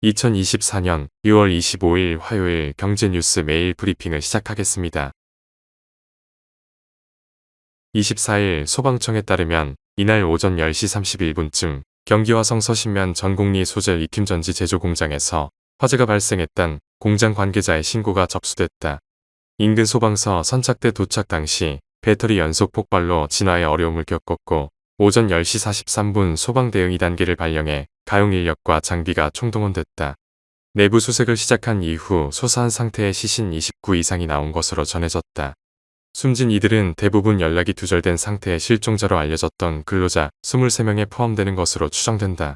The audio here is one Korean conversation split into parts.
2024년 6월 25일 화요일 경제뉴스 매일 브리핑을 시작하겠습니다. 24일 소방청에 따르면 이날 오전 10시 31분쯤 경기 화성 서신면 전곡리 소재 리튬전지 제조 공장에서 화재가 발생했던 공장 관계자의 신고가 접수됐다. 인근 소방서 선착대 도착 당시 배터리 연속 폭발로 진화에 어려움을 겪었고 오전 10시 43분 소방 대응 2단계를 발령해 가용 인력과 장비가 총동원됐다. 내부 수색을 시작한 이후 소사한 상태의 시신 29 이상이 나온 것으로 전해졌다. 숨진 이들은 대부분 연락이 두절된 상태의 실종자로 알려졌던 근로자 23명에 포함되는 것으로 추정된다.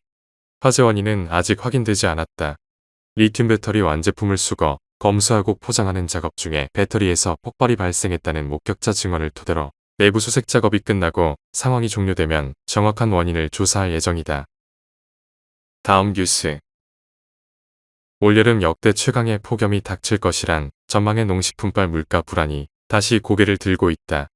화재 원인은 아직 확인되지 않았다. 리튬 배터리 완제품을 수거, 검수하고 포장하는 작업 중에 배터리에서 폭발이 발생했다는 목격자 증언을 토대로 내부 수색 작업이 끝나고 상황이 종료되면 정확한 원인을 조사할 예정이다. 다음 뉴스. 올여름 역대 최강의 폭염이 닥칠 것이란 전망의 농식품발 물가 불안이 다시 고개를 들고 있다.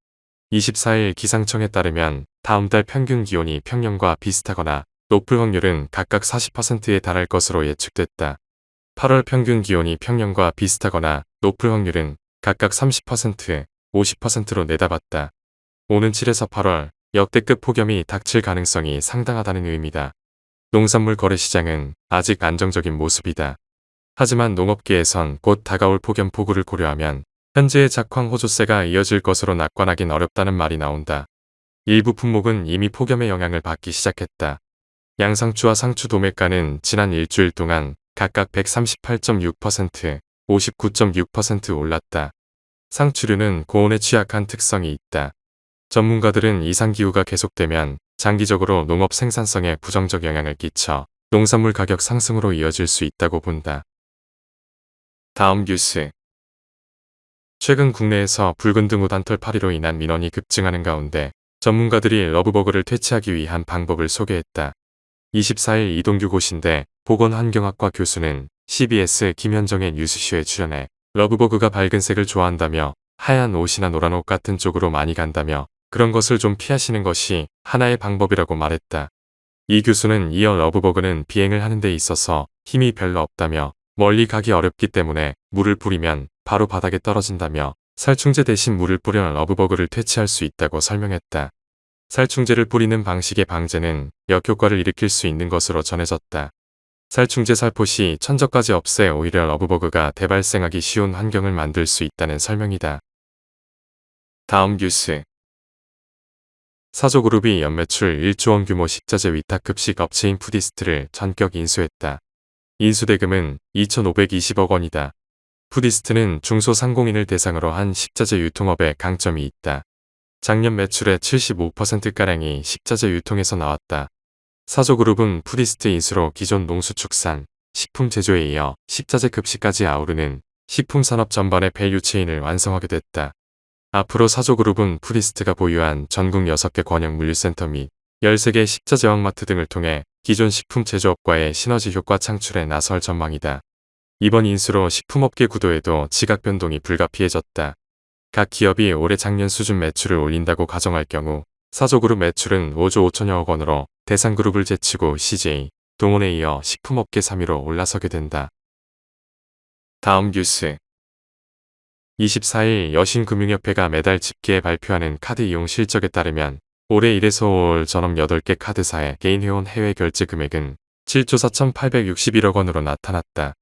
24일 기상청에 따르면 다음 달 평균 기온이 평년과 비슷하거나 높을 확률은 각각 40%에 달할 것으로 예측됐다. 8월 평균 기온이 평년과 비슷하거나 높을 확률은 각각 30%, 50%로 내다봤다. 오는 7에서 8월 역대급 폭염이 닥칠 가능성이 상당하다는 의미다. 농산물 거래시장은 아직 안정적인 모습이다. 하지만 농업계에선 곧 다가올 폭염 폭우를 고려하면 현재의 작황 호조세가 이어질 것으로 낙관하긴 어렵다는 말이 나온다. 일부 품목은 이미 폭염의 영향을 받기 시작했다. 양상추와 상추 도매가는 지난 일주일 동안 각각 138.6%, 59.6% 올랐다. 상추류는 고온에 취약한 특성이 있다. 전문가들은 이상기후가 계속되면 장기적으로 농업 생산성에 부정적 영향을 끼쳐 농산물 가격 상승으로 이어질 수 있다고 본다. 다음 뉴스. 최근 국내에서 붉은 등우 단털 파리로 인한 민원이 급증하는 가운데 전문가들이 러브버그를 퇴치하기 위한 방법을 소개했다. 24일 이동규 고신대 보건환경학과 교수는 CBS 김현정의 뉴스쇼에 출연해 러브버그가 밝은 색을 좋아한다며 하얀 옷이나 노란 옷 같은 쪽으로 많이 간다며 그런 것을 좀 피하시는 것이 하나의 방법이라고 말했다. 이 교수는 이어 러브버그는 비행을 하는 데 있어서 힘이 별로 없다며 멀리 가기 어렵기 때문에 물을 뿌리면 바로 바닥에 떨어진다며 살충제 대신 물을 뿌려 러브버그를 퇴치할 수 있다고 설명했다. 살충제를 뿌리는 방식의 방제는 역효과를 일으킬 수 있는 것으로 전해졌다. 살충제 살포시 천적까지 없애 오히려 러브버그가 대발생하기 쉬운 환경을 만들 수 있다는 설명이다. 다음 뉴스. 사조그룹이 연매출 1조 원 규모 식자재 위탁급식 업체인 푸디스트를 전격 인수했다. 인수대금은 2,520억 원이다. 푸디스트는 중소상공인을 대상으로 한 식자재 유통업에 강점이 있다. 작년 매출의 75%가량이 식자재 유통에서 나왔다. 사조그룹은 푸디스트 인수로 기존 농수축산, 식품 제조에 이어 식자재 급식까지 아우르는 식품산업 전반의 밸류 체인을 완성하게 됐다. 앞으로 사조그룹은 푸디스트가 보유한 전국 6개 권역 물류센터 및 13개 식자재왕마트 등을 통해 기존 식품 제조업과의 시너지 효과 창출에 나설 전망이다. 이번 인수로 식품업계 구도에도 지각 변동이 불가피해졌다. 각 기업이 올해 작년 수준 매출을 올린다고 가정할 경우 사조그룹 매출은 5조 5천여억 원으로 대상그룹을 제치고 CJ, 동원에 이어 식품업계 3위로 올라서게 된다. 다음 뉴스. 24일 여신금융협회가 매달 집계에 발표하는 카드 이용 실적에 따르면 올해 1에서 5월 전업 8개 카드사의 개인 회원 해외 결제 금액은 7조 4,861억 원으로 나타났다.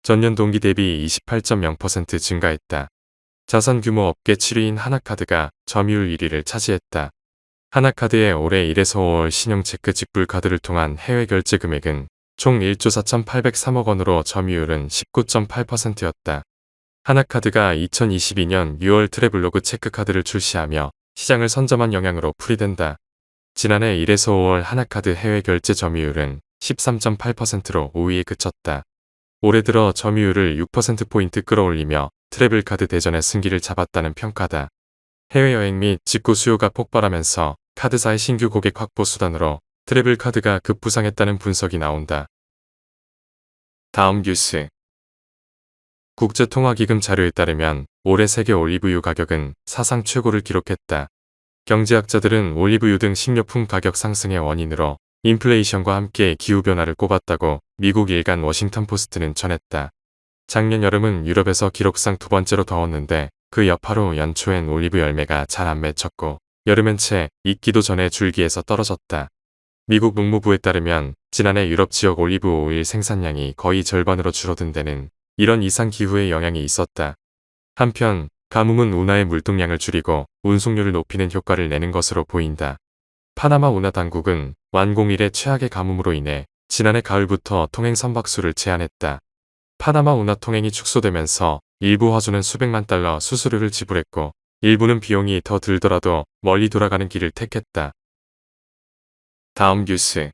전년 동기 대비 28.0% 증가했다. 자산 규모 업계 7위인 하나카드가 점유율 1위를 차지했다. 하나카드의 올해 1에서 5월 신용체크 직불카드를 통한 해외 결제 금액은 총 1조 4,803억 원으로 점유율은 19.8%였다. 하나카드가 2022년 6월 트래블로그 체크카드를 출시하며 시장을 선점한 영향으로 풀이된다. 지난해 1에서 5월 하나카드 해외 결제 점유율은 13.8%로 5위에 그쳤다. 올해 들어 점유율을 6%포인트 끌어올리며 트래블카드 대전의 승기를 잡았다는 평가다. 해외여행 및 직구 수요가 폭발하면서 카드사의 신규 고객 확보 수단으로 트래블카드가 급부상했다는 분석이 나온다. 다음 뉴스. 국제통화기금 자료에 따르면 올해 세계 올리브유 가격은 사상 최고를 기록했다. 경제학자들은 올리브유 등 식료품 가격 상승의 원인으로 인플레이션과 함께 기후변화를 꼽았다고 미국 일간 워싱턴 포스트는 전했다. 작년 여름은 유럽에서 기록상 두 번째로 더웠는데 그 여파로 연초엔 올리브 열매가 잘 안 맺혔고 여름엔 채 익기도 전에 줄기에서 떨어졌다. 미국 농무부에 따르면 지난해 유럽 지역 올리브 오일 생산량이 거의 절반으로 줄어든 데는 이런 이상 기후의 영향이 있었다. 한편 가뭄은 운하의 물동량을 줄이고 운송률을 높이는 효과를 내는 것으로 보인다. 파나마 운하 당국은 완공 이래 최악의 가뭄으로 인해 지난해 가을부터 통행 선박수를 제한했다. 파나마 운하 통행이 축소되면서 일부 화주는 수백만 달러 수수료를 지불했고 일부는 비용이 더 들더라도 멀리 돌아가는 길을 택했다. 다음 뉴스.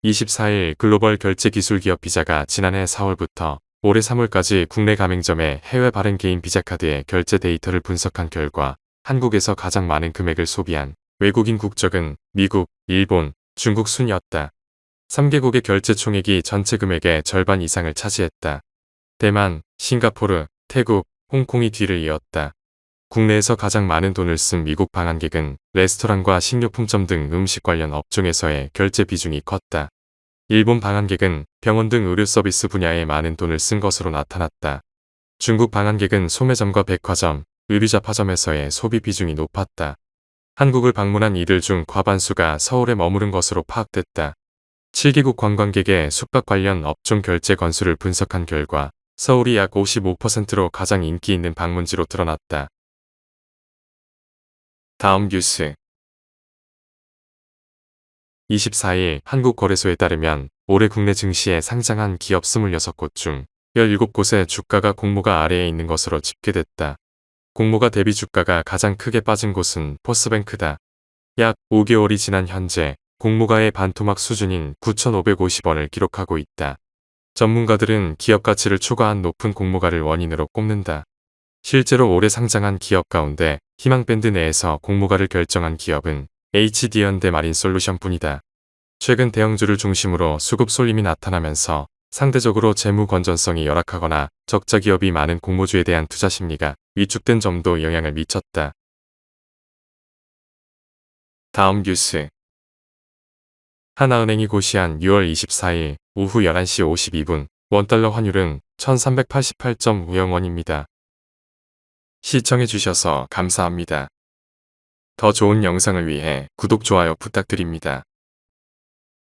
24일 글로벌 결제 기술 기업 비자가 지난해 4월부터 올해 3월까지 국내 가맹점의 해외 발행 개인 비자 카드의 결제 데이터를 분석한 결과 한국에서 가장 많은 금액을 소비한 외국인 국적은 미국, 일본, 중국 순이었다. 3개국의 결제 총액이 전체 금액의 절반 이상을 차지했다. 대만, 싱가포르, 태국, 홍콩이 뒤를 이었다. 국내에서 가장 많은 돈을 쓴 미국 방한객은 레스토랑과 식료품점 등 음식 관련 업종에서의 결제 비중이 컸다. 일본 방한객은 병원 등 의료 서비스 분야에 많은 돈을 쓴 것으로 나타났다. 중국 방한객은 소매점과 백화점, 의류잡화점에서의 소비 비중이 높았다. 한국을 방문한 이들 중 과반수가 서울에 머무른 것으로 파악됐다. 7개국 관광객의 숙박 관련 업종 결제 건수를 분석한 결과 서울이 약 55%로 가장 인기 있는 방문지로 드러났다. 다음 뉴스. 24일 한국거래소에 따르면 올해 국내 증시에 상장한 기업 26곳 중 17곳의 주가가 공모가 아래에 있는 것으로 집계됐다. 공모가 대비 주가가 가장 크게 빠진 곳은 포스뱅크다. 약 5개월이 지난 현재 공모가의 반토막 수준인 9,550원을 기록하고 있다. 전문가들은 기업 가치를 초과한 높은 공모가를 원인으로 꼽는다. 실제로 올해 상장한 기업 가운데 희망밴드 내에서 공모가를 결정한 기업은 HD현대 마린솔루션 뿐이다. 최근 대형주를 중심으로 수급 쏠림이 나타나면서 상대적으로 재무 건전성이 열악하거나 적자 기업이 많은 공모주에 대한 투자 심리가 위축된 점도 영향을 미쳤다. 다음 뉴스. 하나은행이 고시한 6월 24일 오후 11시 52분 원달러 환율은 1388.50원입니다. 시청해주셔서 감사합니다. 더 좋은 영상을 위해 구독, 좋아요 부탁드립니다.